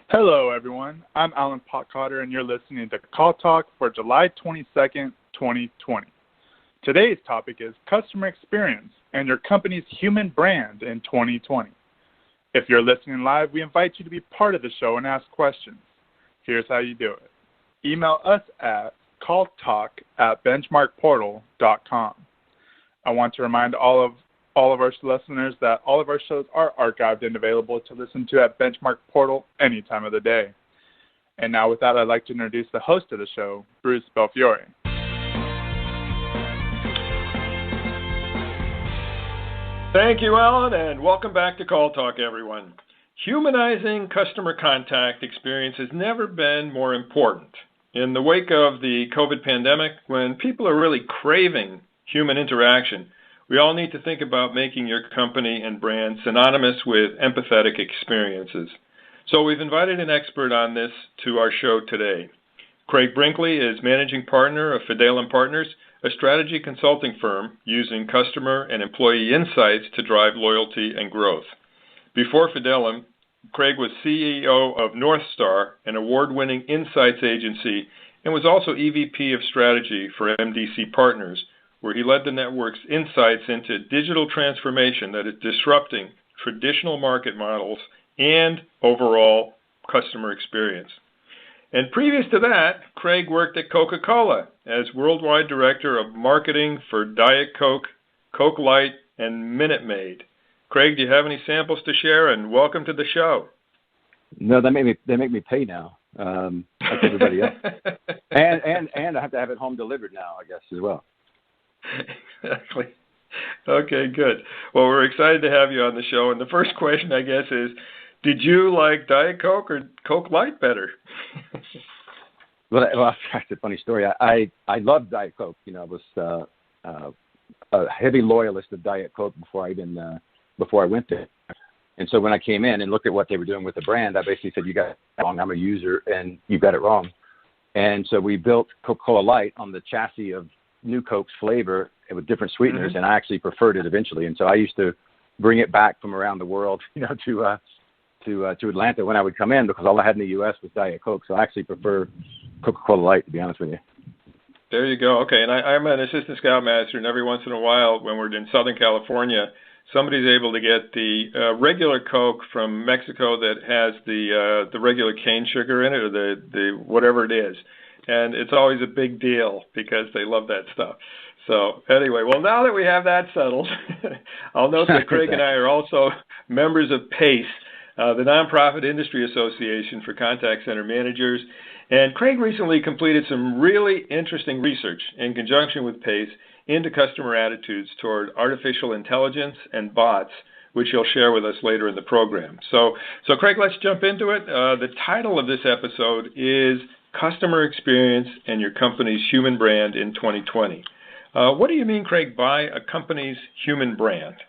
Hello, everyone. I'm Alan Potcotter, and you're listening to CALLTALK for July 22nd, 2020. Today's topic is customer experience and your company's human brand in 2020. If you're listening live, we invite you to be part of the show and ask questions. Here's how you do it. Email us at calltalk@benchmarkportal.com. I want to remind all of our listeners that all of our shows are archived and available to listen to at Benchmark Portal any time of the day. And now with that, I'd like to introduce the host of the show, Bruce Belfiore. Thank you, Alan, and welcome back to Call Talk, everyone. Humanizing customer contact experience has never been more important. In the wake of the COVID pandemic, when people are really craving human interaction, we all need to think about making your company and brand synonymous with empathetic experiences. So we've invited an expert on this to our show today. Craig Binkley is Managing Partner of Fidelum Partners, a strategy consulting firm using customer and employee insights to drive loyalty and growth. Before Fidelum, Craig was CEO of Northstar, an award-winning insights agency, and was also EVP of Strategy for MDC Partners, where he led the network's insights into digital transformation that is disrupting traditional market models and overall customer experience. And previous to that, Craig worked at Coca Cola as Worldwide Director of Marketing for Diet Coke, Coke Light, and Minute Maid. Craig, do you have any samples to share? And welcome to the show. No, they make me pay now, like everybody else. and I have to have it home delivered now, I guess, as well. Exactly. Okay, good. Well, we're excited to have you on the show. And the first question, I guess, is, did you like Diet Coke or Coke Light better? Well, that's a funny story. I loved Diet Coke. You know, I was a heavy loyalist of Diet Coke before I went there. And so when I came in and looked at what they were doing with the brand, I basically said, you got it wrong. I'm a user, and you got it wrong. And so we built Coca Cola Light on the chassis of New Coke's flavor with different sweeteners, and I actually preferred it eventually. And so I used to bring it back from around the world, to Atlanta when I would come in, because all I had in the U.S. was Diet Coke. So I actually prefer Coca Cola Light, to be honest with you. There you go. Okay, and I'm an assistant scoutmaster, and every once in a while, when we're in Southern California, somebody's able to get the regular Coke from Mexico that has the regular cane sugar in it, or the whatever it is. And it's always a big deal because they love that stuff. So anyway, well, now that we have that settled, I'll note that Craig and I are also members of PACE, the Nonprofit Industry Association for Contact Center Managers. And Craig recently completed some really interesting research in conjunction with PACE into customer attitudes toward artificial intelligence and bots, which he'll share with us later in the program. So Craig, let's jump into it. The title of this episode is Customer Experience and Your Company's Human Brand in 2020. What do you mean, Craig, by a company's human brand?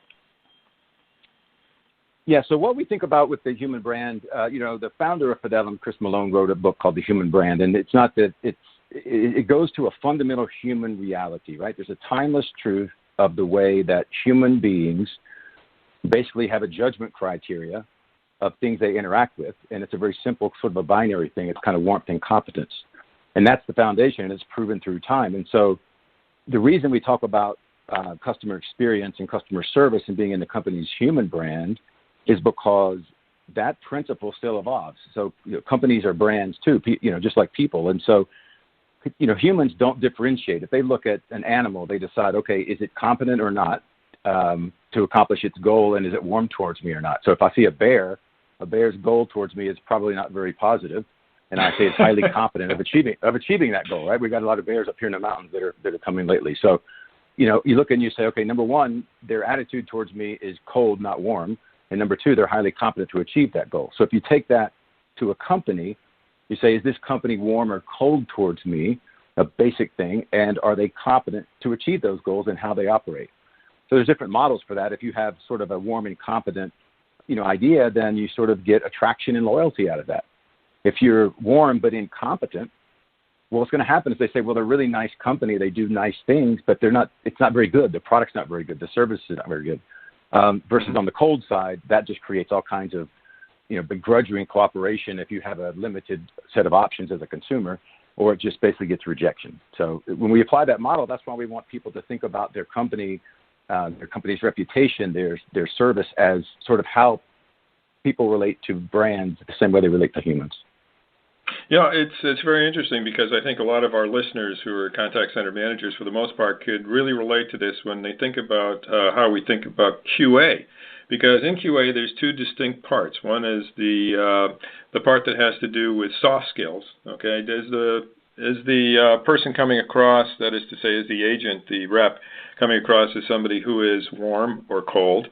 Yeah, so what we think about with the human brand, the founder of Fidelum, Chris Malone, wrote a book called The Human Brand, and it's not that it goes to a fundamental human reality, right? There's a timeless truth of the way that human beings basically have a judgment criteria of things they interact with, and it's a very simple sort of a binary thing. It's kind of warmth and competence, and that's the foundation, and it's proven through time. And so the reason we talk about customer experience and customer service and being in the company's human brand is because that principle still evolves. So companies are brands too, just like people. And so humans don't differentiate. If they look at an animal, they decide, okay, is it competent or not to accomplish its goal, and is it warm towards me or not? So if I see a bear's goal towards me is probably not very positive, and I say it's highly competent of achieving that goal, right? We've got a lot of bears up here in the mountains that are coming lately. So, you look and you say, okay, number one, their attitude towards me is cold, not warm, and number two, they're highly competent to achieve that goal. So if you take that to a company, you say, is this company warm or cold towards me, a basic thing, and are they competent to achieve those goals and how they operate? So there's different models for that. If you have sort of a warm and competent, idea, then you sort of get attraction and loyalty out of that. If you're warm but incompetent, well, what's going to happen is they say, well, they're a really nice company. They do nice things, but it's not very good. The product's not very good. The service is not very good. Versus on the cold side, that just creates all kinds of begrudging cooperation if you have a limited set of options as a consumer, or it just basically gets rejection. So when we apply that model, that's why we want people to think about their company's reputation, their service as sort of how people relate to brands the same way they relate to humans. Yeah, it's very interesting because I think a lot of our listeners who are contact center managers, for the most part, could really relate to this when they think about how we think about QA. Because in QA, there's two distinct parts. One is the part that has to do with soft skills. Okay, is the person coming across, that is to say, is the agent, the rep, coming across as somebody who is warm or cold?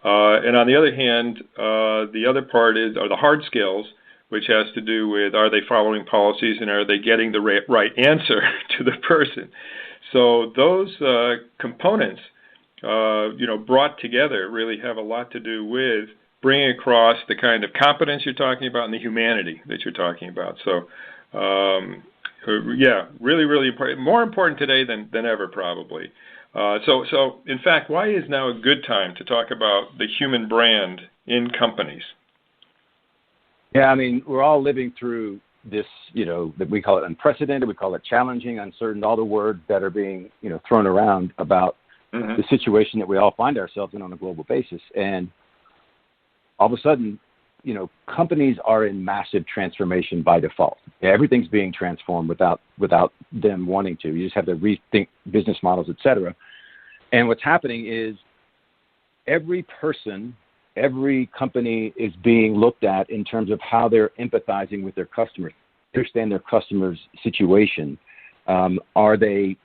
And on the other hand, the other part are the hard skills, which has to do with, are they following policies and are they getting the right answer to the person? So those components, brought together really have a lot to do with bringing across the kind of competence you're talking about and the humanity that you're talking about. So, really, really important. More important today than ever, probably. So in fact, why is now a good time to talk about the human brand in companies? Yeah, I mean, we're all living through this, that we call it unprecedented, we call it challenging, uncertain, all the words that are being, thrown around about the situation that we all find ourselves in on a global basis. And all of a sudden, companies are in massive transformation by default. Everything's being transformed without them wanting to. You just have to rethink business models, et cetera. And what's happening is every person, every company is being looked at in terms of how they're empathizing with their customers, understand their customers' situation. Are they,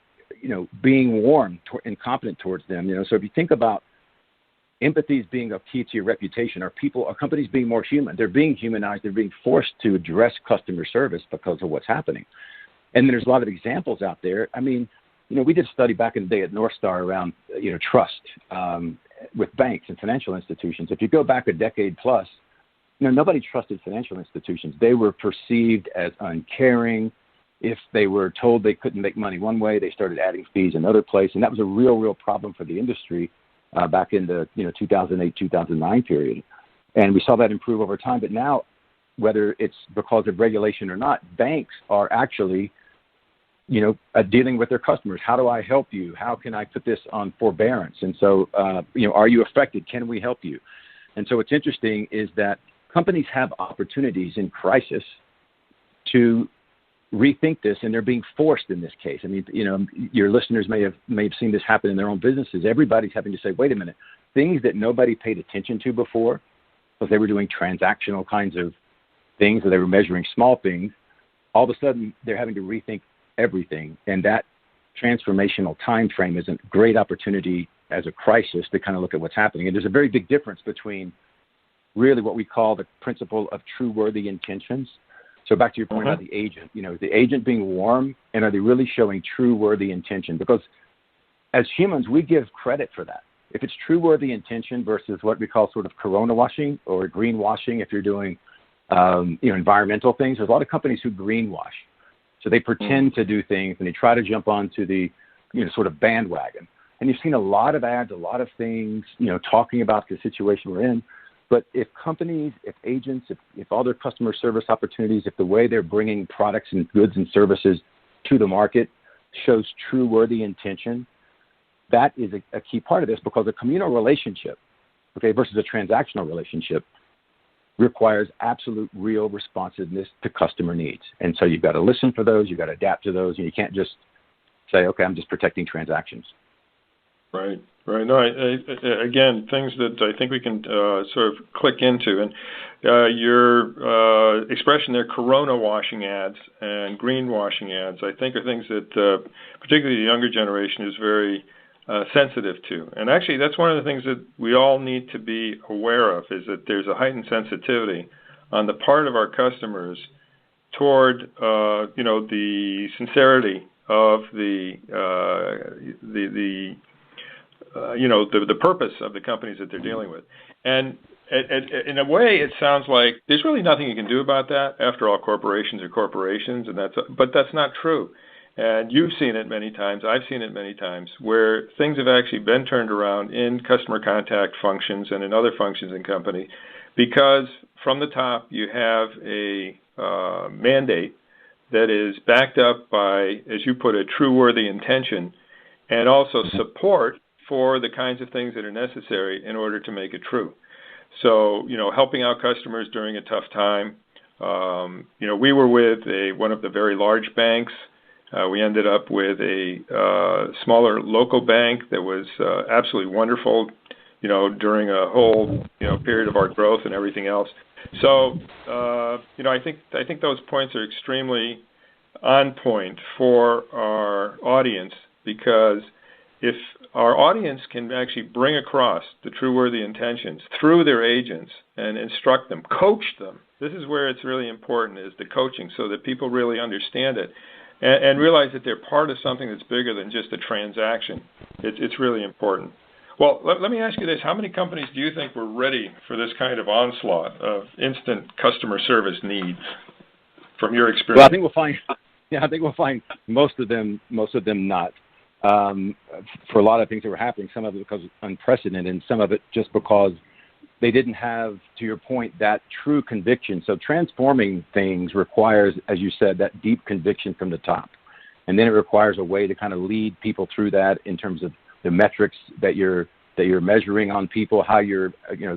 being warm and competent towards them? So if you think about empathy as being a key to your reputation, are companies being more human? They're being humanized. They're being forced to address customer service because of what's happening. And then there's a lot of examples out there. I mean, we did a study back in the day at Northstar around, trust with banks and financial institutions. If you go back a decade plus, nobody trusted financial institutions. They were perceived as uncaring. If they were told they couldn't make money one way, they started adding fees another place. And that was a real problem for the industry back in the 2008, 2009 period. And we saw that improve over time. But now, whether it's because of regulation or not, banks are actually dealing with their customers. How do I help you? How can I put this on forbearance? And so, are you affected? Can we help you? And so what's interesting is that companies have opportunities in crisis to rethink this, and they're being forced in this case. I mean, your listeners may have seen this happen in their own businesses. Everybody's having to say, wait a minute, things that nobody paid attention to before, because they were doing transactional kinds of things, or they were measuring small things, all of a sudden they're having to rethink everything. And that transformational time frame is a great opportunity as a crisis to kind of look at what's happening. And there's a very big difference between really what we call the principle of true worthy intentions. So back to your point about the agent, the agent being warm, and are they really showing true worthy intention? Because as humans, we give credit for that. If it's true worthy intention versus what we call sort of corona washing or greenwashing, if you're doing environmental things, there's a lot of companies who greenwash. So they pretend to do things and they try to jump onto the sort of bandwagon. And you've seen a lot of ads, a lot of things, talking about the situation we're in. But if companies, if agents, if all their customer service opportunities, if the way they're bringing products and goods and services to the market shows true worthy intention, that is a key part of this, because a communal relationship, versus a transactional relationship, requires absolute real responsiveness to customer needs. And so you've got to listen for those, you've got to adapt to those, and you can't just say, okay, I'm just protecting transactions. Right. No, again, things that I think we can sort of click into. And your expression there, corona washing ads and greenwashing ads, I think are things that particularly the younger generation is very sensitive to. And actually, that's one of the things that we all need to be aware of, is that there's a heightened sensitivity on the part of our customers toward, the sincerity of the purpose of the companies that they're dealing with. And in a way, it sounds like there's really nothing you can do about that. After all, corporations are corporations, but that's not true. And you've seen it many times, I've seen it many times, where things have actually been turned around in customer contact functions and in other functions in company because from the top you have a mandate that is backed up by, as you put it, true worthy intention, and also support for the kinds of things that are necessary in order to make it true. So, helping out customers during a tough time. We were with one of the very large banks. We ended up with a smaller local bank that was absolutely wonderful, during a whole, period of our growth and everything else. So, I think those points are extremely on point for our audience, because if our audience can actually bring across the true worthy intentions through their agents and instruct them, coach them. This is where it's really important, is the coaching, so that people really understand it and realize that they're part of something that's bigger than just a transaction. It's really important. Well, let me ask you this. How many companies do you think were ready for this kind of onslaught of instant customer service needs from your experience? Well, I think we'll find most of them not. For a lot of things that were happening, some of it because unprecedented, and some of it just because they didn't have, to your point, that true conviction. So transforming things requires, as you said, that deep conviction from the top. And then it requires a way to kind of lead people through that in terms of the metrics that you're measuring on people, how you're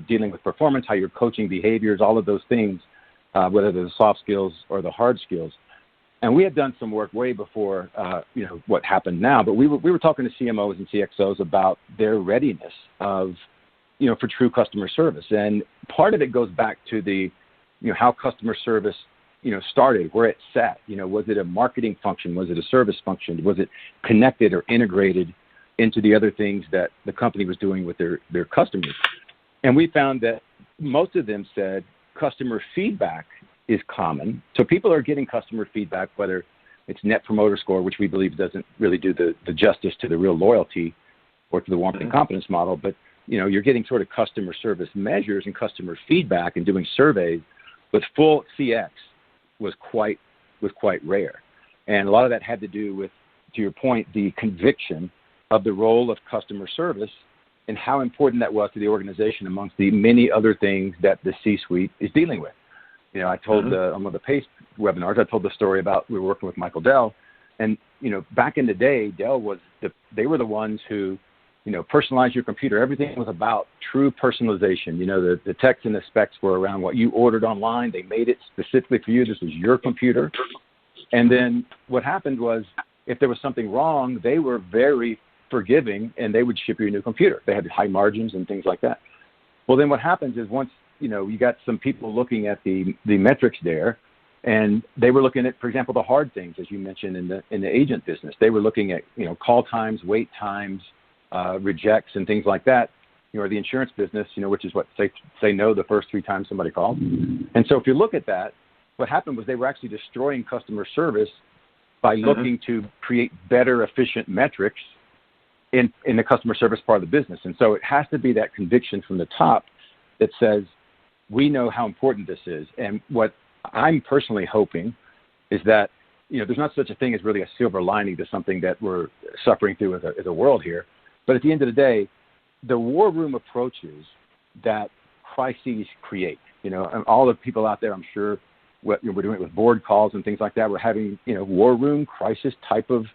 dealing with performance, how you're coaching behaviors, all of those things, whether they're the soft skills or the hard skills. And we had done some work way before what happened now, but we were talking to CMOs and CXOs about their readiness of for true customer service. And part of it goes back to the how customer service started, where it sat. Was it a marketing function? Was it a service function? Was it connected or integrated into the other things that the company was doing with their customers? And we found that most of them said customer feedback is common. So people are getting customer feedback, whether it's Net Promoter Score, which we believe doesn't really do the justice to the real loyalty or to the warmth and confidence model, but you're getting sort of customer service measures and customer feedback and doing surveys. With full CX was quite rare. And a lot of that had to do with, to your point, the conviction of the role of customer service and how important that was to the organization amongst the many other things that the C-suite is dealing with. I told on one of the PACE webinars, I told the story about we were working with Michael Dell, and back in the day, Dell they were the ones who personalized your computer. Everything was about true personalization. The text and the specs were around what you ordered online. They made it specifically for you. This was your computer. And then what happened was, if there was something wrong, they were very forgiving, and they would ship you a new computer. They had high margins and things like that. Well, then what happens is once you got some people looking at the metrics there, and they were looking at, for example, the hard things, as you mentioned in the agent business. They were looking at call times, wait times, rejects, and things like that. Or the insurance business, which is what say no the first 3 times somebody called. And so if you look at that, what happened was they were actually destroying customer service by looking to create better, efficient metrics in the customer service part of the business. And so it has to be that conviction from the top that says, we know how important this is. And what I'm personally hoping is that, there's not such a thing as really a silver lining to something that we're suffering through as a world here. But at the end of the day, the war room approaches that crises create, and all the people out there, I'm sure, we're doing it with board calls and things like that. We're having, war room crisis type of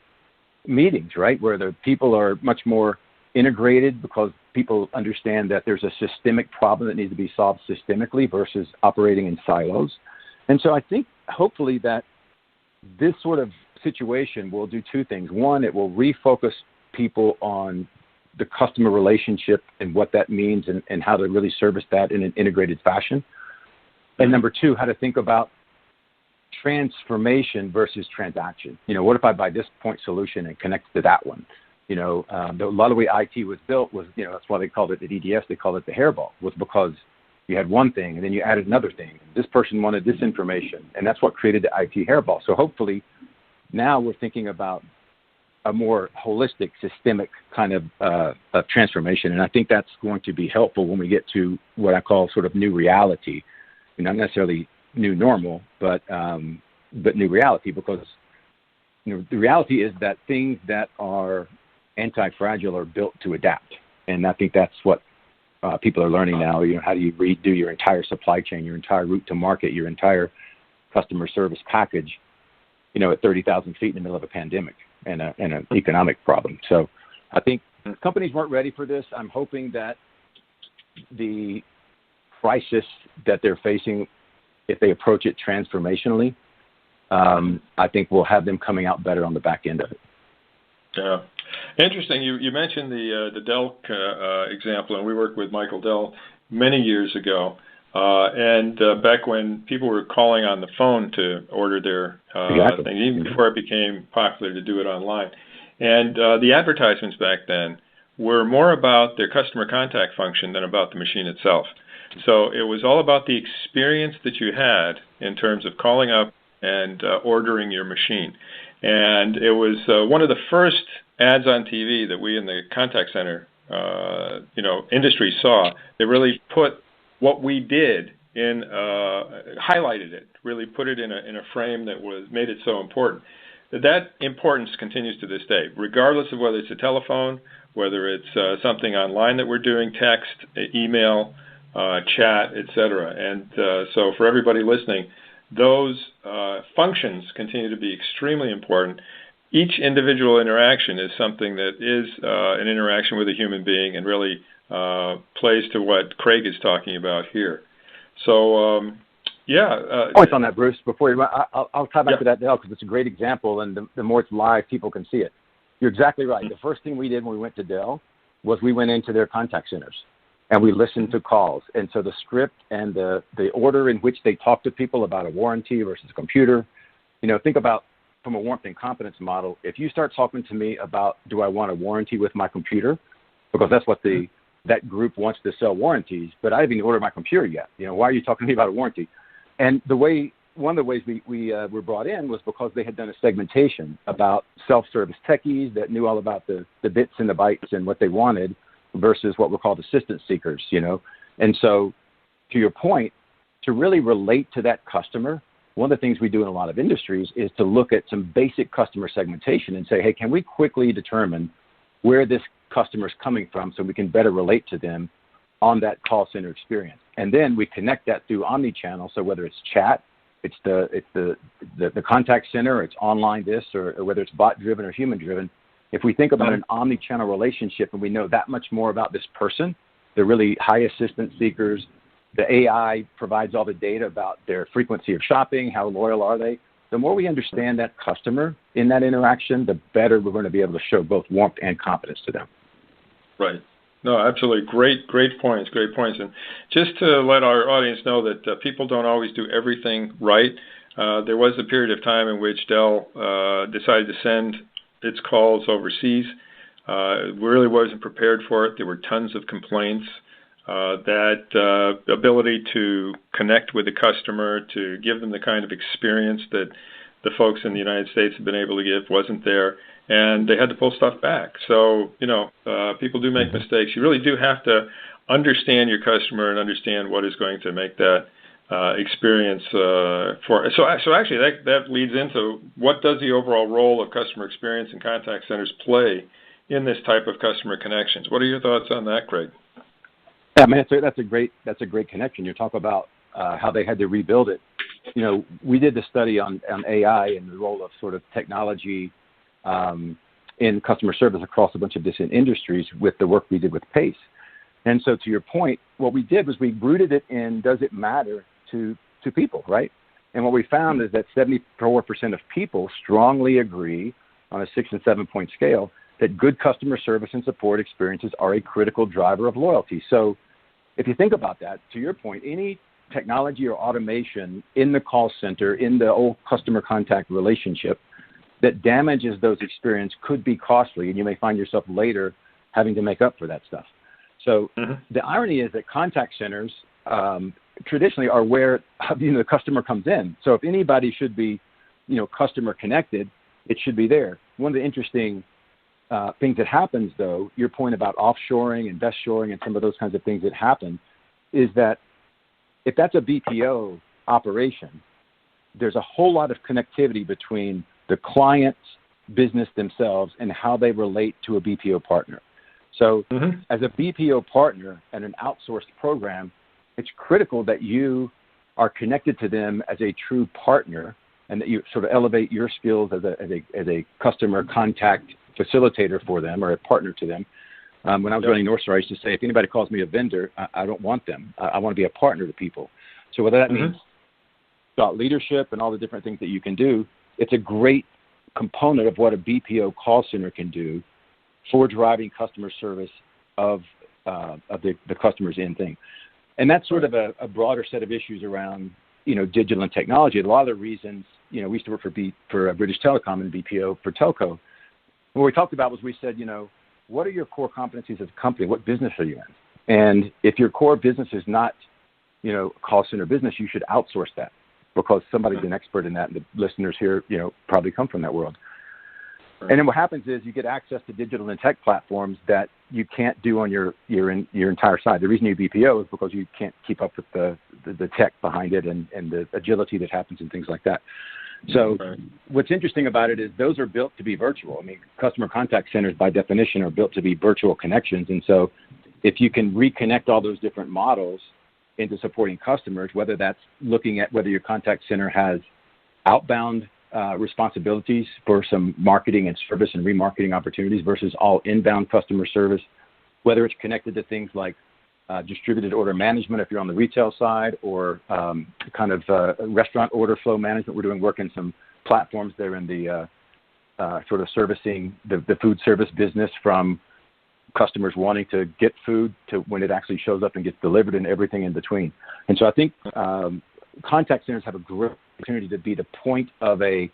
meetings, right, where the people are much more integrated because people understand that there's a systemic problem that needs to be solved systemically versus operating in silos. And so I think hopefully that this sort of situation will do 2 things. One, it will refocus people on the customer relationship and what that means and how to really service that in an integrated fashion. And number 2, how to think about transformation versus transaction. What if I buy this point solution and connect to that one? A lot of the way IT was built was, that's why they called it at EDS, they called it the hairball, was because you had one thing and then you added another thing. This person wanted this information, and that's what created the IT hairball. So hopefully now we're thinking about a more holistic, systemic kind of transformation. And I think that's going to be helpful when we get to what I call sort of new reality. Not necessarily new normal, but new reality, because the reality is that things that are anti-fragile are built to adapt. And I think that's what people are learning now. How do you redo your entire supply chain, your entire route to market, your entire customer service package, at 30,000 feet in the middle of a pandemic and an economic problem. So I think companies weren't ready for this. I'm hoping that the crisis that they're facing, if they approach it transformationally, I think we'll have them coming out better on the back end of it. Yeah. Interesting. You mentioned the Dell example, and we worked with Michael Dell many years ago. And back when people were calling on the phone to order their thing, even before it became popular to do it online. And the advertisements back then were more about their customer contact function than about the machine itself. So it was all about the experience that you had in terms of calling up and ordering your machine. And it was one of the first ads on TV that we in the contact center industry saw. They really put what we did in, highlighted it, really put it in a frame that made it so important. That importance continues to this day, regardless of whether it's a telephone, whether it's something online that we're doing, text, email, chat, etc. And so for everybody listening, those functions continue to be extremely important. Each individual interaction is something that is an interaction with a human being and really plays to what Craig is talking about here. So, points on that, Bruce. Before you, I'll tie back to that, Dell, because it's a great example, and the more it's live, people can see it. You're exactly right. The first thing we did when we went to Dell was we went into their contact centers, and we listened to calls. And so the script and the order in which they talk to people about a warranty versus a computer, think about from a warmth and competence model. If you start talking to me about, do I want a warranty with my computer? Because that's what that group wants to sell warranties, but I haven't even ordered my computer yet. Why are you talking to me about a warranty? And one of the ways we were brought in was because they had done a segmentation about self-service techies that knew all about the bits and the bytes and what they wanted versus what were called assistance seekers, And so to your point, to really relate to that customer, one of the things we do in a lot of industries is to look at some basic customer segmentation and say, hey, can we quickly determine where this customer is coming from so we can better relate to them on that call center experience? And then we connect that through omni-channel. So whether it's chat, it's the contact center, it's online or whether it's bot-driven or human-driven, if we think about an omni-channel relationship and we know that much more about this person, the really high assistance seekers, the AI provides all the data about their frequency of shopping, how loyal are they. The more we understand that customer in that interaction, the better we're going to be able to show both warmth and confidence to them. Right. No, absolutely. Great points. And just to let our audience know that people don't always do everything right. There was a period of time in which Dell decided to send its calls overseas. It really wasn't prepared for it. There were tons of complaints. That ability to connect with the customer, to give them the kind of experience that the folks in the United States have been able to give wasn't there, and they had to pull stuff back. So, people do make mistakes. You really do have to understand your customer and understand what is going to make that experience for. So actually, that leads into what does the overall role of customer experience and contact centers play in this type of customer connections? What are your thoughts on that, Craig? Yeah, man, that's a great connection. You talk about how they had to rebuild it. We did the study on AI and the role of sort of technology in customer service across a bunch of different industries with the work we did with PACE. And so to your point, what we did was we rooted it in, does it matter to people, right? And what we found is that 74% of people strongly agree on a 6 and 7 point scale that good customer service and support experiences are a critical driver of loyalty. So if you think about that, to your point, any technology or automation in the call center, in the old customer contact relationship that damages those experiences could be costly, and you may find yourself later having to make up for that stuff. So the irony is that contact centers traditionally are where the customer comes in. So if anybody should be, customer connected, it should be there. One of the interesting things that happens, though, your point about offshoring and best shoring and some of those kinds of things that happen, is that if that's a BPO operation, there's a whole lot of connectivity between the client's business themselves and how they relate to a BPO partner. So as a BPO partner and an outsourced program, it's critical that you are connected to them as a true partner and that you sort of elevate your skills as a customer contact facilitator for them or a partner to them. When I was running Northstar, I used to say, if anybody calls me a vendor, I don't want them. I want to be a partner to people. So whether that means thought leadership and all the different things that you can do, it's a great component of what a BPO call center can do for driving customer service of the customer's end thing. And that's sort of a broader set of issues around, digital and technology. A lot of the reasons, we used to work for British Telecom and BPO for telco. What we talked about was we said, what are your core competencies as a company? What business are you in? And if your core business is not, call center business, you should outsource that because somebody's an expert in that. And the listeners here, probably come from that world. Right. And then what happens is you get access to digital and tech platforms that you can't do on your entire side. The reason you BPO is because you can't keep up with the tech behind it and the agility that happens and things like that. So what's interesting about it is those are built to be virtual. I mean, customer contact centers by definition are built to be virtual connections. And so if you can reconnect all those different models into supporting customers, whether that's looking at whether your contact center has outbound responsibilities for some marketing and service and remarketing opportunities versus all inbound customer service, whether it's connected to things like distributed order management if you're on the retail side or restaurant order flow management. We're doing work in some platforms there in the sort of servicing the food service business from customers wanting to get food to when it actually shows up and gets delivered and everything in between. And so I think contact centers have a great opportunity to be the point of a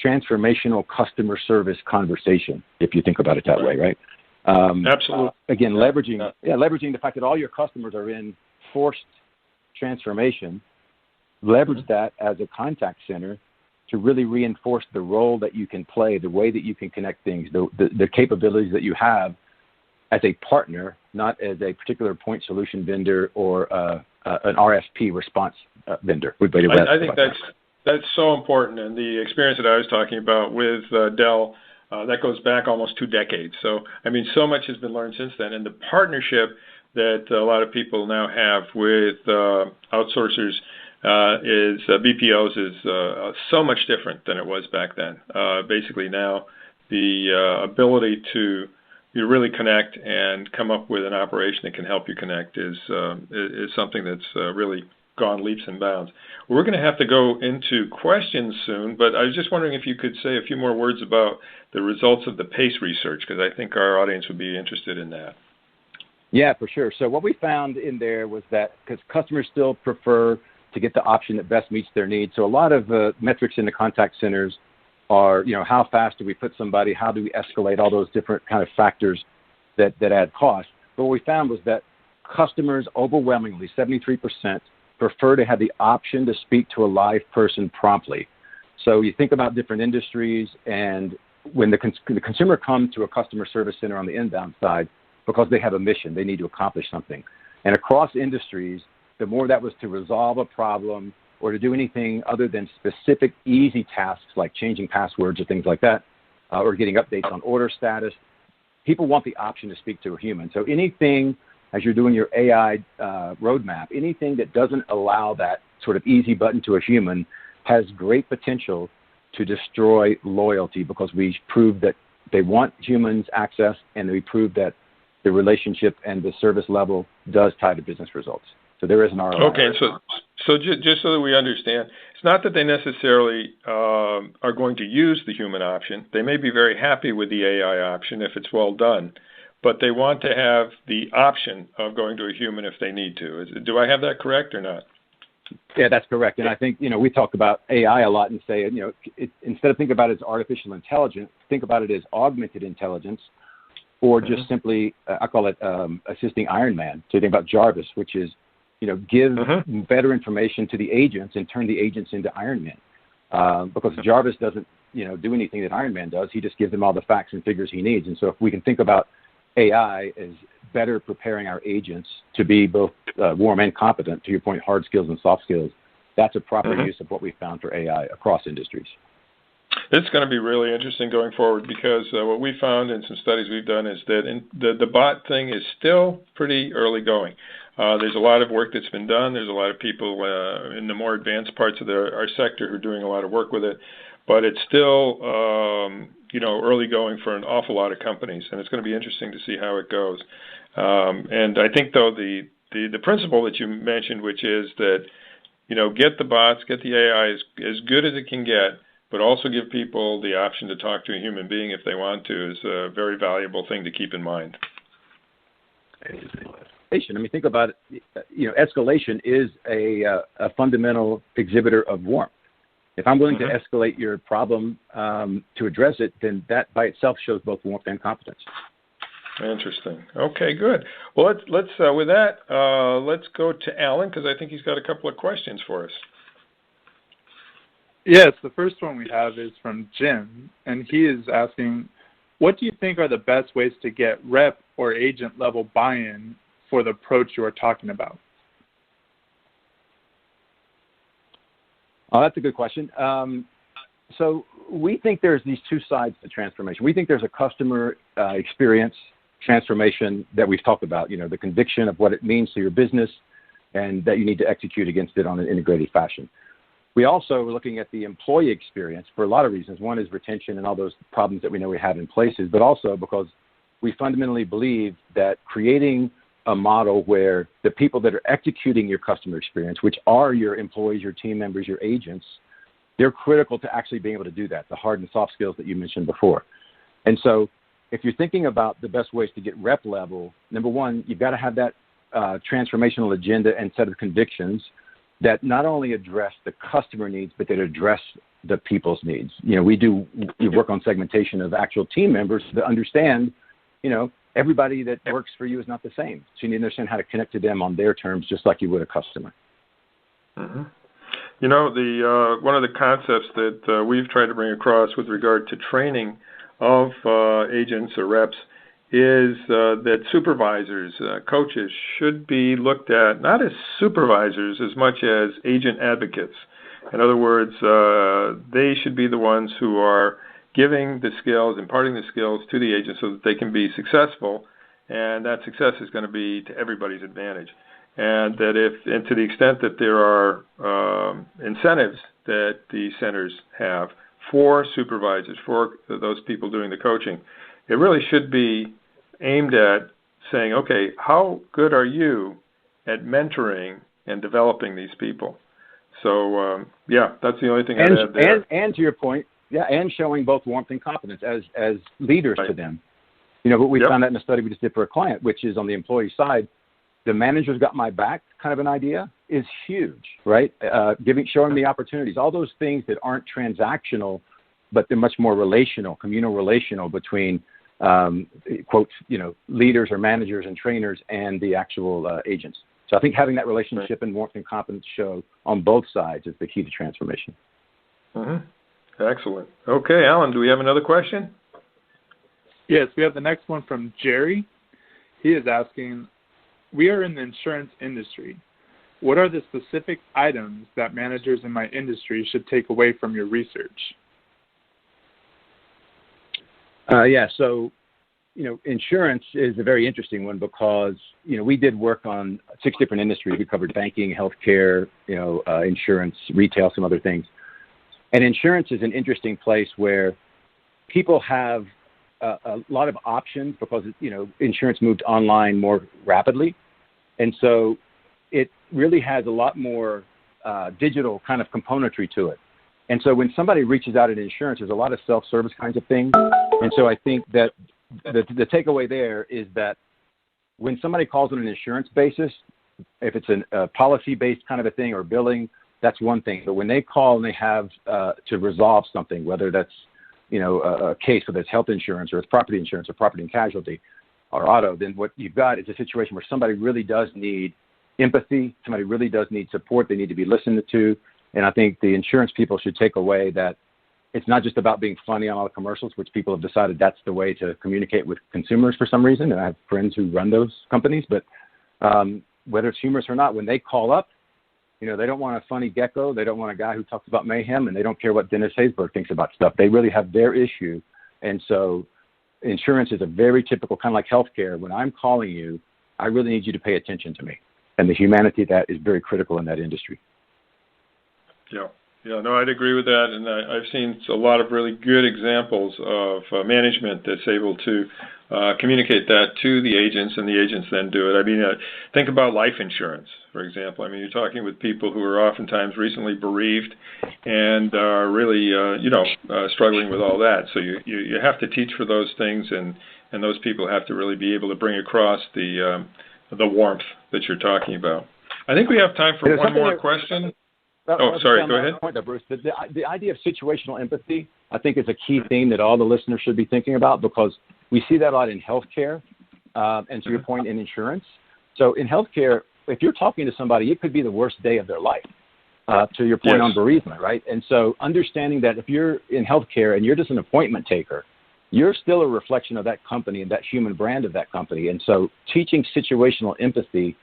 transformational customer service conversation, if you think about it that way, right? Absolutely. Again, leveraging the fact that all your customers are in forced transformation, leverage that as a contact center to really reinforce the role that you can play, the way that you can connect things, the capabilities that you have as a partner, not as a particular point solution vendor or an RFP response vendor. I think that's so important. And the experience that I was talking about with Dell, that goes back almost 2 decades. So, so much has been learned since then. And the partnership that a lot of people now have with outsourcers is BPOs is so much different than it was back then. Basically now the ability to really connect and come up with an operation that can help you connect is something that's really gone leaps and bounds. We're going to have to go into questions soon, but I was just wondering if you could say a few more words about the results of the PACE research, because I think our audience would be interested in that. Yeah, for sure. So what we found in there was that because customers still prefer to get the option that best meets their needs. So a lot of metrics in the contact centers are, how fast do we put somebody? How do we escalate? All those different kind of factors that add cost. But what we found was that customers overwhelmingly, 73%, prefer to have the option to speak to a live person promptly. So you think about different industries, and when the consumer comes to a customer service center on the inbound side because they have a mission, they need to accomplish something. And across industries, the more that was to resolve a problem or to do anything other than specific easy tasks like changing passwords or things like that, or getting updates on order status, people want the option to speak to a human. So anything, as you're doing your AI roadmap, anything that doesn't allow that sort of easy button to a human has great potential to destroy loyalty, because we proved that they want humans access, and we proved that the relationship and the service level does tie to business results. So there is an ROI. Okay, so just so that we understand, it's not that they necessarily are going to use the human option. They may be very happy with the AI option if it's well done, but they want to have the option of going to a human if they need to. Do I have that correct or not? Yeah, that's correct. And I think, we talk about AI a lot and say, instead of thinking about it as artificial intelligence, think about it as augmented intelligence, or just simply, I call it assisting Iron Man. So you think about Jarvis, which is, give better information to the agents and turn the agents into Iron Man. Because Jarvis doesn't, do anything that Iron Man does. He just gives them all the facts and figures he needs. And so if we can think about AI as better preparing our agents to be both warm and competent, to your point, hard skills and soft skills, that's a proper use of what we found for AI across industries. It's going to be really interesting going forward because what we found in some studies we've done is that the bot thing is still pretty early going. There's a lot of work that's been done. There's a lot of people in the more advanced parts of our sector who are doing a lot of work with it, but it's still early going for an awful lot of companies, and it's going to be interesting to see how it goes. And I think, though, the principle that you mentioned, which is that get the bots, get the AI as good as it can get, but also give people the option to talk to a human being if they want to, is a very valuable thing to keep in mind. I mean, think about it. Escalation is a fundamental exhibitor of warmth. If I'm willing to escalate your problem to address it, then that by itself shows both warmth and competence. Interesting. Okay, good. Well, let's with that, let's go to Alan because I think he's got a couple of questions for us. Yes, the first one we have is from Jim, and he is asking, what do you think are the best ways to get rep or agent level buy-in for the approach you are talking about? Oh, that's a good question. So we think there's these two sides to transformation. We think there's a customer experience transformation that we've talked about, the conviction of what it means to your business and that you need to execute against it on an integrated fashion. We also are looking at the employee experience for a lot of reasons. One is retention and all those problems that we know we have in places, but also because we fundamentally believe that creating a model where the people that are executing your customer experience, which are your employees, your team members, your agents, they're critical to actually being able to do that, the hard and soft skills that you mentioned before. And so if you're thinking about the best ways to get rep level, number one, you've got to have that transformational agenda and set of convictions that not only address the customer needs, but that address the people's needs. We work on segmentation of actual team members to understand, everybody that works for you is not the same. So you need to understand how to connect to them on their terms, just like you would a customer. Mm-hmm. One of the concepts that we've tried to bring across with regard to training of agents or reps is that supervisors, coaches, should be looked at not as supervisors as much as agent advocates. In other words, they should be the ones who are giving the skills, imparting the skills to the agents so that they can be successful, and that success is going to be to everybody's advantage. And that and to the extent that there are incentives that the centers have for supervisors, for those people doing the coaching, it really should be aimed at saying, okay, how good are you at mentoring and developing these people? So, that's the only thing I'd add there. And to your point, and showing both warmth and competence as leaders to them. What we found out in a study we just did for a client, which is on the employee side, the manager's got my back kind of an idea is huge, right? Showing the opportunities, all those things that aren't transactional, but they're much more relational, communal relational between, quote, leaders or managers and trainers and the actual agents. So I think having that relationship and warmth and competence show on both sides is the key to transformation. Mm-hmm. Excellent. Okay, Alan, do we have another question? Yes, we have the next one from Jerry. He is asking, we are in the insurance industry. What are the specific items that managers in my industry should take away from your research? So, insurance is a very interesting one because, we did work on 6 different industries. We covered banking, healthcare, insurance, retail, some other things. And insurance is an interesting place where people have a lot of options because, insurance moved online more rapidly. And so it really has a lot more digital kind of componentry to it. And so when somebody reaches out in insurance, there's a lot of self-service kinds of things. And so I think that the takeaway there is that when somebody calls on an insurance basis, if it's a policy-based kind of a thing or billing, that's one thing. But when they call and they have to resolve something, whether that's, a case, whether it's health insurance or it's property insurance or property and casualty or auto, then what you've got is a situation where somebody really does need empathy. Somebody really does need support. They need to be listened to. And I think the insurance people should take away that it's not just about being funny on all the commercials, which people have decided that's the way to communicate with consumers for some reason. And I have friends who run those companies. But whether it's humorous or not, when they call up, They don't want a funny gecko. They don't want a guy who talks about mayhem, and they don't care what Dennis Haysbert thinks about stuff. They really have their issue. And so insurance is a very typical, kind of like healthcare. When I'm calling you, I really need you to pay attention to me. And the humanity of that is very critical in that industry. Yeah, no, I'd agree with that. And I've seen a lot of really good examples of management that's able to communicate that to the agents, and the agents then do it. I mean, think about life insurance, for example. I mean, you're talking with people who are oftentimes recently bereaved and are really, struggling with all that. So you have to teach for those things, and those people have to really be able to bring across the warmth that you're talking about. I think we have time for one more question. Sorry, go ahead. Point there, Bruce. The idea of situational empathy, I think, is a key theme that all the listeners should be thinking about, because we see that a lot in healthcare, and to your point, in insurance. So in healthcare, if you're talking to somebody, it could be the worst day of their life, to your point on bereavement, right? And so understanding that if you're in healthcare and you're just an appointment taker, you're still a reflection of that company and that human brand of that company. And so teaching situational empathy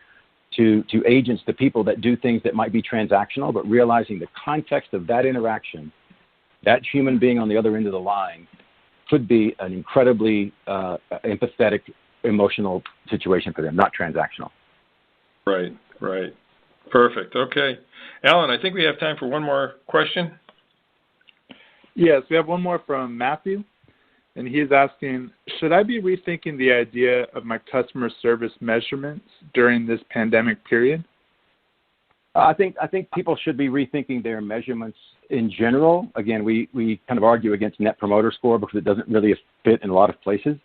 to agents, to people that do things that might be transactional, but realizing the context of that interaction, that human being on the other end of the line, could be an incredibly empathetic, emotional situation for them, not transactional. Right. Perfect. Okay. Alan, I think we have time for one more question. Yes, we have one more from Matthew. And he's asking, should I be rethinking the idea of my customer service measurements during this pandemic period? I think people should be rethinking their measurements in general. Again, we kind of argue against Net Promoter Score because it doesn't really fit in a lot of places,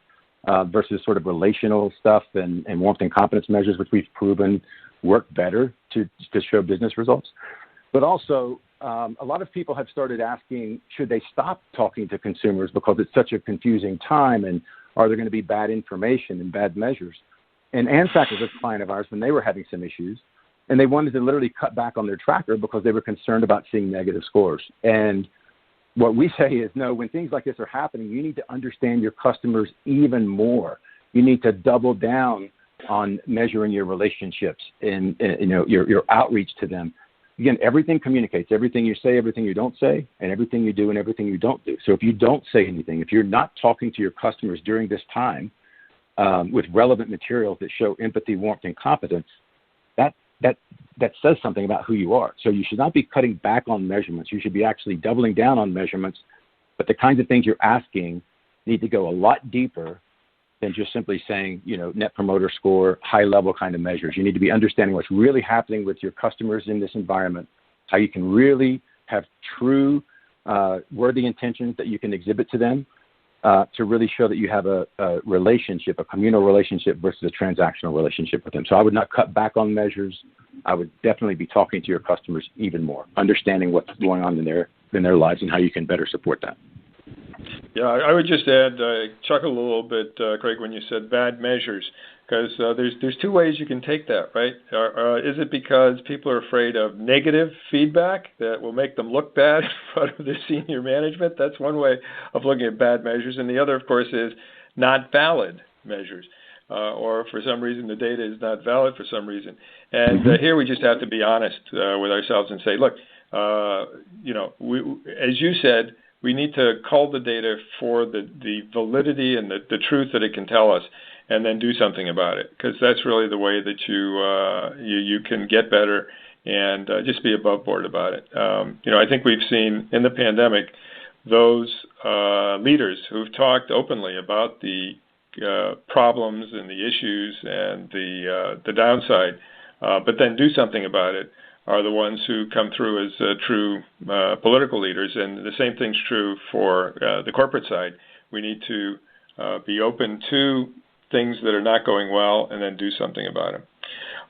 versus sort of relational stuff and warmth and competence measures, which we've proven work better to show business results. But also, a lot of people have started asking, should they stop talking to consumers because it's such a confusing time, and are there going to be bad information and bad measures? And ANSAC was a client of ours when they were having some issues, and they wanted to literally cut back on their tracker because they were concerned about seeing negative scores. And what we say is, no, when things like this are happening, you need to understand your customers even more. You need to double down on measuring your relationships and your outreach to them. Again, everything communicates. Everything you say, everything you don't say, and everything you do and everything you don't do. So if you don't say anything, if you're not talking to your customers during this time with relevant materials that show empathy, warmth, and competence, that says something about who you are. So you should not be cutting back on measurements. You should be actually doubling down on measurements. But the kinds of things you're asking need to go a lot deeper than just simply saying, Net Promoter Score, high-level kind of measures. You need to be understanding what's really happening with your customers in this environment, how you can really have true, worthy intentions that you can exhibit to them to really show that you have a relationship, a communal relationship versus a transactional relationship with them. So I would not cut back on measures. I would definitely be talking to your customers even more, understanding what's going on in their lives and how you can better support that. Yeah, I would just add, chuckle a little bit, Craig, when you said bad measures, because there's two ways you can take that, right? Is it because people are afraid of negative feedback that will make them look bad in front of their senior management? That's one way of looking at bad measures. And the other, of course, is not valid measures, or for some reason the data is not valid for some reason. And here we just have to be honest with ourselves and say, look, as you said, we need to cull the data for the validity and the truth that it can tell us, and then do something about it, because that's really the way that you can get better and just be above board about it. I think we've seen in the pandemic those leaders who've talked openly about the problems and the issues and the downside, but then do something about it, are the ones who come through as true political leaders. And the same thing's true for the corporate side. We need to be open to things that are not going well and then do something about them.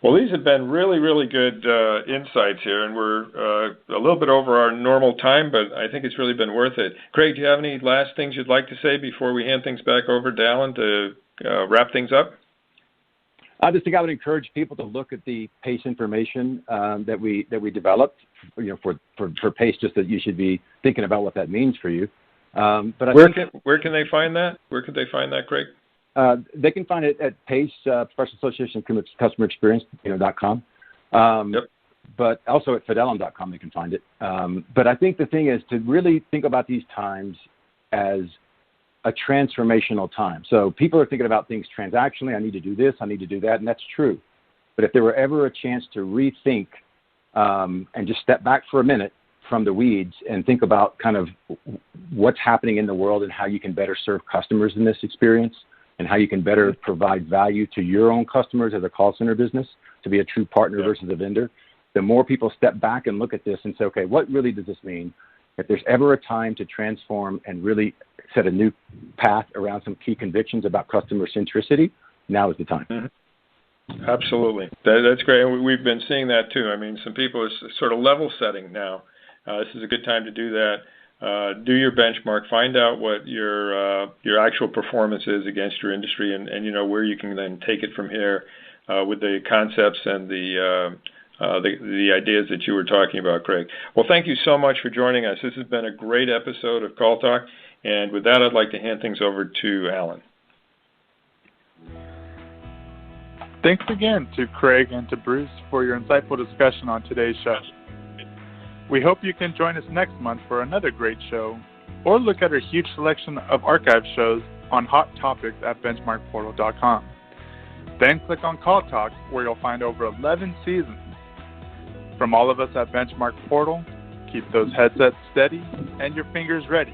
Well, these have been really, really good insights here, and we're a little bit over our normal time, but I think it's really been worth it. Craig, do you have any last things you'd like to say before we hand things back over to Alan to wrap things up? I just think I would encourage people to look at the PACE information that we developed, for PACE, just that you should be thinking about what that means for you. But where can they find that? Where could they find that, Craig? They can find it at PACE, Professional Association Customer Experience, .com. Yep. but also at fidelum.com you can find it. But I think the thing is to really think about these times as a transformational time. So people are thinking about things transactionally. I need to do this, I need to do that, and that's true. But if there were ever a chance to rethink and just step back for a minute from the weeds and think about kind of what's happening in the world and how you can better serve customers in this experience and how you can better provide value to your own customers as a call center business, to be a true partner versus a vendor, the more people step back and look at this and say, okay, what really does this mean? If there's ever a time to transform and really set a new path around some key convictions about customer centricity, now is the time. Mm-hmm. Absolutely. That's great. And we've been seeing that too. I mean, some people are sort of level setting now. This is a good time to do that. Do your benchmark, find out what your actual performance is against your industry, and where you can then take it from here with the concepts and the ideas that you were talking about, Craig. Well, thank you so much for joining us. This has been a great episode of Call Talk, and with that, I'd like to hand things over to Alan. Thanks again to Craig and to Bruce for your insightful discussion on today's show. We hope you can join us next month for another great show, or look at our huge selection of archive shows on Hot Topics at BenchmarkPortal.com. Then click on Call Talk, where you'll find over 11 seasons. From all of us at Benchmark Portal, keep those headsets steady and your fingers ready.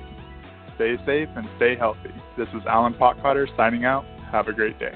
Stay safe and stay healthy. This is Alan Potcotter signing out. Have a great day.